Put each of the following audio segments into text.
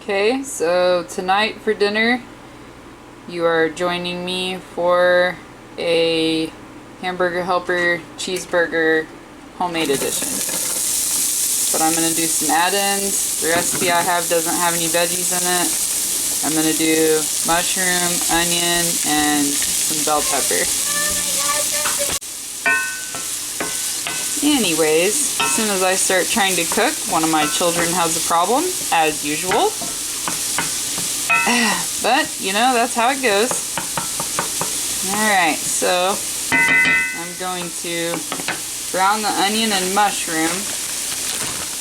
Okay, so tonight for dinner you are joining me for a hamburger helper cheeseburger homemade edition. But I'm going to do some add-ins. The recipe I have doesn't have any veggies in it. I'm going to do mushroom, onion, and some bell pepper. Anyways, as soon as I start trying to cook, one of my children has a problem, as usual. But, you know, that's how it goes. Alright, so I'm going to brown the onion and mushroom,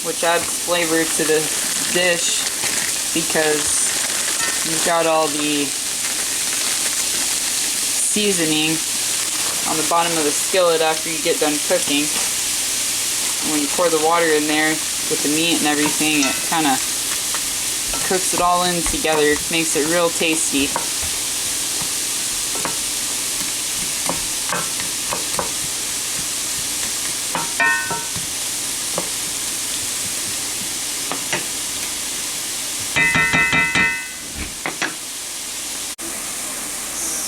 which adds flavor to the dish because you've got all the seasoning on the bottom of the skillet after you get done cooking. And when you pour the water in there with the meat and everything, it kind of cooks it all in together, makes it real tasty.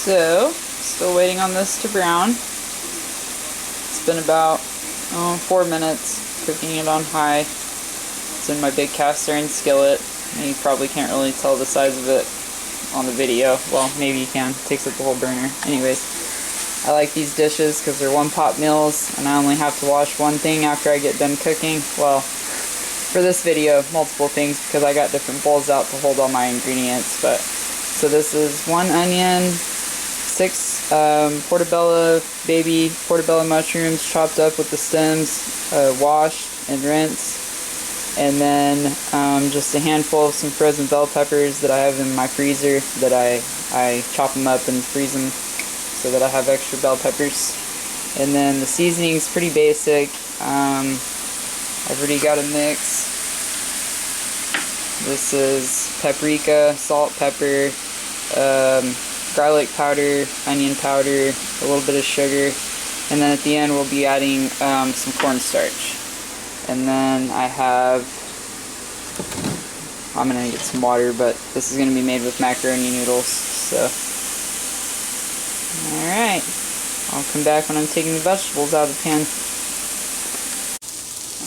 So, still waiting on this to brown. It's been about 4 minutes cooking it on high. It's in my big cast iron skillet. You probably can't really tell the size of it on the video. Well, maybe you can. It takes up the whole burner. Anyways, I like these dishes because they're one-pot meals, and I only have to wash one thing after I get done cooking. Well, for this video, multiple things because I got different bowls out to hold all my ingredients. But so this is 1 onion, 6 baby portabella mushrooms chopped up with the stems, washed and rinsed. And then just a handful of some frozen bell peppers that I have in my freezer that I chop them up and freeze them so that I have extra bell peppers. And then the seasoning's pretty basic. I've already got a mix. This is paprika, salt, pepper, garlic powder, onion powder, a little bit of sugar. And then at the end we'll be adding some cornstarch. And then I have, I'm going to get some water, but this is going to be made with macaroni noodles, so. Alright, I'll come back when I'm taking the vegetables out of the pan.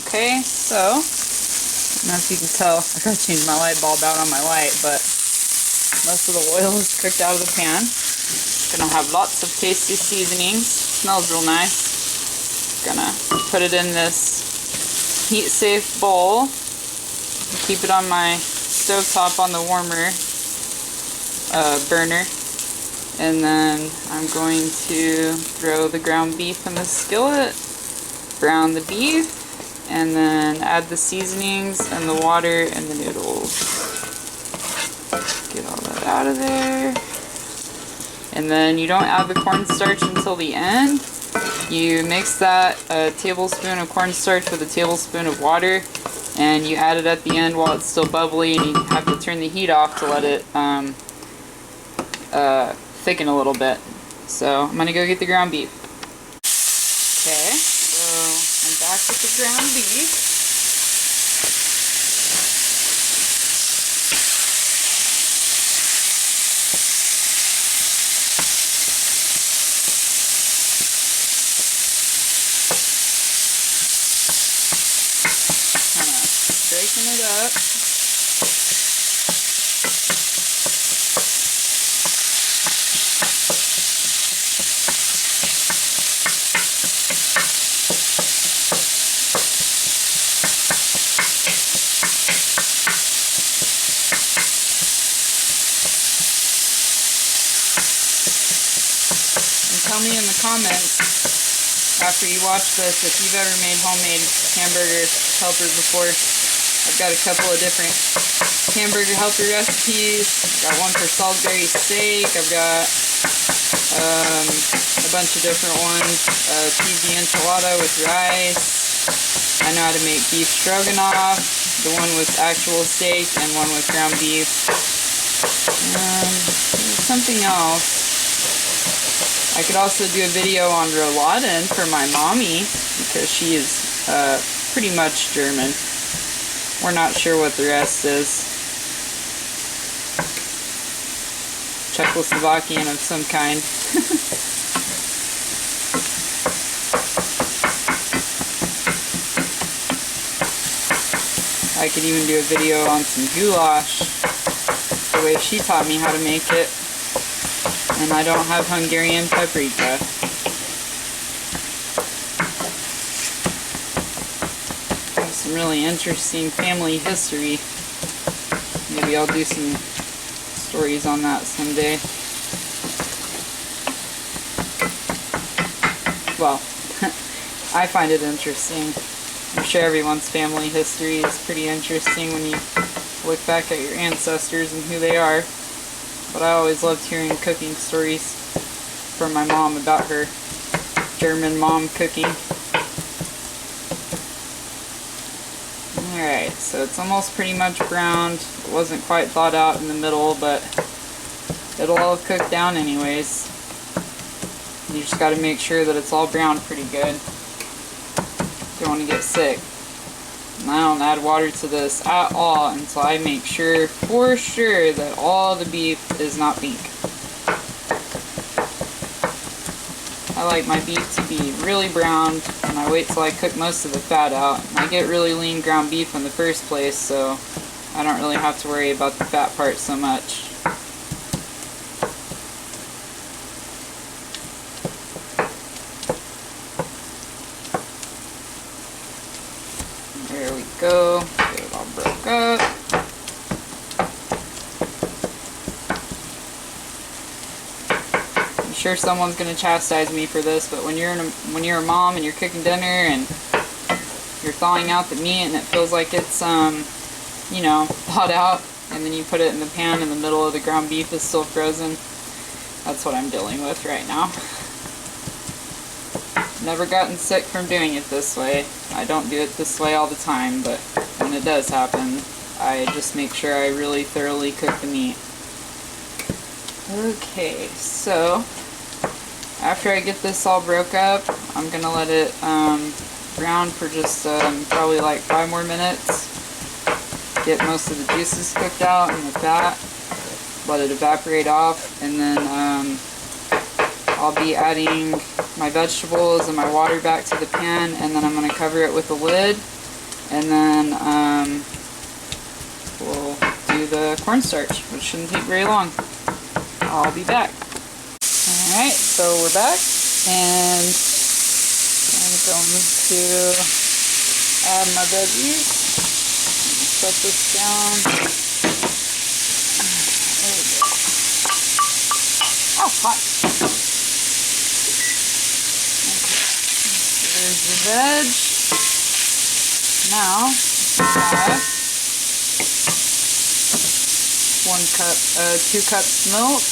Okay, so, I don't know if you can tell, I gotta change my light bulb out on my light, but most of the oil is cooked out of the pan. Gonna have lots of tasty seasonings, smells real nice. Gonna put it in this heat-safe bowl. Keep it on my stovetop on the warmer burner. And then I'm going to throw the ground beef in the skillet, brown the beef, and then add the seasonings and the water and the noodles. Get all that out of there. And then you don't add the cornstarch until the end. You mix that a tablespoon of cornstarch with a tablespoon of water, and you add it at the end while it's still bubbly, and you have to turn the heat off to let it thicken a little bit. So I'm gonna go get the ground beef. Okay, so I'm back with the ground beef. Breaking it up. And tell me in the comments after you watch this if you've ever made homemade hamburger helpers before. I've got a couple of different hamburger helper recipes. I've got one for Salisbury steak. I've got a bunch of different ones. Cheesy enchilada with rice. I know how to make beef stroganoff. The one with actual steak and one with ground beef. There's something else. I could also do a video on rouladen for my mommy because she is pretty much German. We're not sure what the rest is. Czechoslovakian of some kind. I could even do a video on some goulash, the way she taught me how to make it. And I don't have Hungarian paprika. Have some really interesting family history. Maybe I'll do some stories on that someday. Well, I find it interesting. I'm sure everyone's family history is pretty interesting when you look back at your ancestors and who they are. But I always loved hearing cooking stories from my mom about her German mom cooking. Alright, so it's almost pretty much browned. It wasn't quite thawed out in the middle, but it'll all cook down anyways. You just gotta make sure that it's all browned pretty good. Don't want to get sick. And I don't add water to this at all until I make sure, for sure, that all the beef is not pink. I like my beef to be really browned, and I wait till I cook most of the fat out. And I get really lean ground beef in the first place, so I don't really have to worry about the fat part so much. There we go. Get it all broke up. I'm sure someone's gonna chastise me for this, but when you're a mom and you're cooking dinner and you're thawing out the meat and it feels like it's you know, thawed out, and then you put it in the pan and the middle of the ground beef is still frozen, that's what I'm dealing with right now. Never gotten sick from doing it this way. I don't do it this way all the time, but when it does happen, I just make sure I really thoroughly cook the meat. Okay, so after I get this all broke up, I'm gonna let it brown for just probably like 5 more minutes. Get most of the juices cooked out and the fat. Let it evaporate off, and then I'll be adding my vegetables and my water back to the pan, and then I'm going to cover it with a lid, and then we'll do the cornstarch, which shouldn't take very long. I'll be back. Alright, so we're back, and I'm going to add my veggies. Set this down. There we go. Oh, hot. There's the veg. Now, we have 2 cups milk.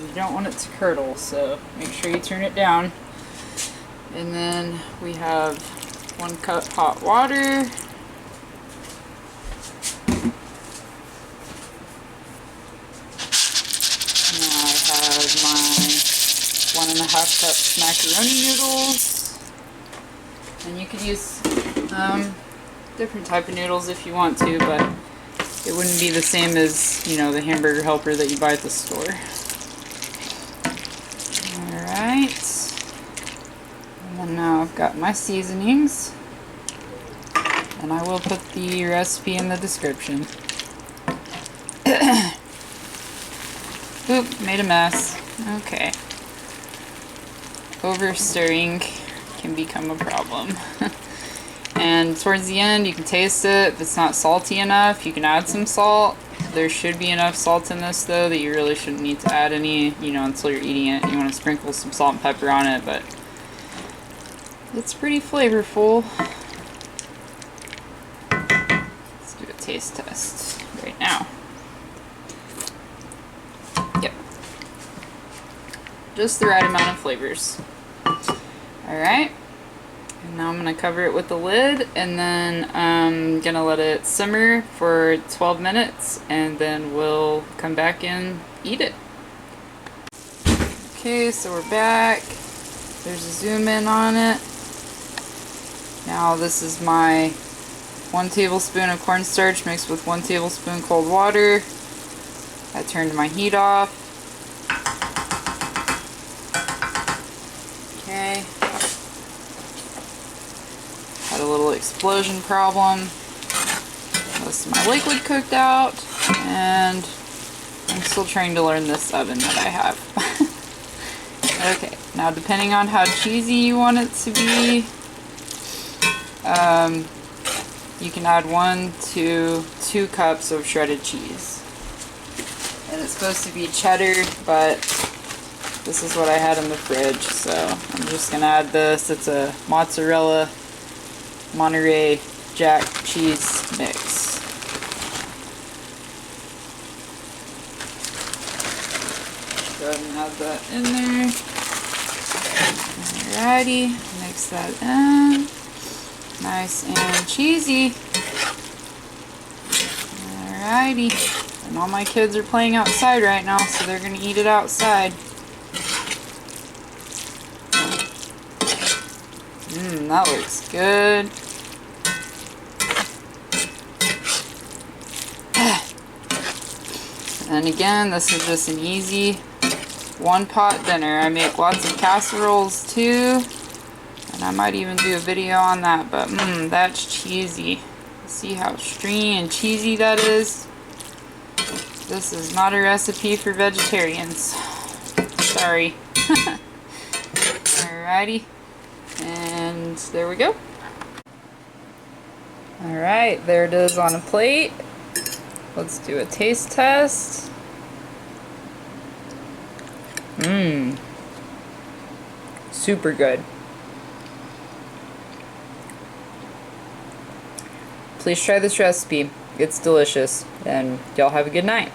You don't want it to curdle, so make sure you turn it down. And then we have 1 cup hot water. My 1.5 cups macaroni noodles, and you could use different type of noodles if you want to, but it wouldn't be the same as, you know, the hamburger helper that you buy at the store. Alright, and then now I've got my seasonings, and I will put the recipe in the description. Oop, made a mess. Okay. Over stirring can become a problem. And towards the end, you can taste it. If it's not salty enough, you can add some salt. There should be enough salt in this, though, that you really shouldn't need to add any, you know, until you're eating it. You want to sprinkle some salt and pepper on it, but it's pretty flavorful. Let's do a taste test right now. Yep. Just the right amount of flavors. Alright. And now I'm going to cover it with the lid, and then I'm going to let it simmer for 12 minutes, and then we'll come back and eat it. Okay, so we're back. There's a zoom in on it. Now this is my 1 tablespoon of cornstarch mixed with 1 tablespoon cold water. I turned my heat off. Okay. Had a little explosion problem. Most of my liquid cooked out, and I'm still trying to learn this oven that I have. Okay, now depending on how cheesy you want it to be, you can add 1 to 2 cups of shredded cheese. And it's supposed to be cheddar, but this is what I had in the fridge, so I'm just going to add this. It's a mozzarella Monterey Jack cheese mix. Go ahead and add that in there. Alrighty, mix that in. Nice and cheesy. Alrighty. And all my kids are playing outside right now, so they're going to eat it outside. That looks good. And again, this is just an easy one-pot dinner. I make lots of casseroles too, and I might even do a video on that, but that's cheesy. See how stringy and cheesy that is? This is not a recipe for vegetarians. Sorry. Alrighty. And there we go. Alright, there it is on a plate. Let's do a taste test. Super good. Please try this recipe. It's delicious, and y'all have a good night.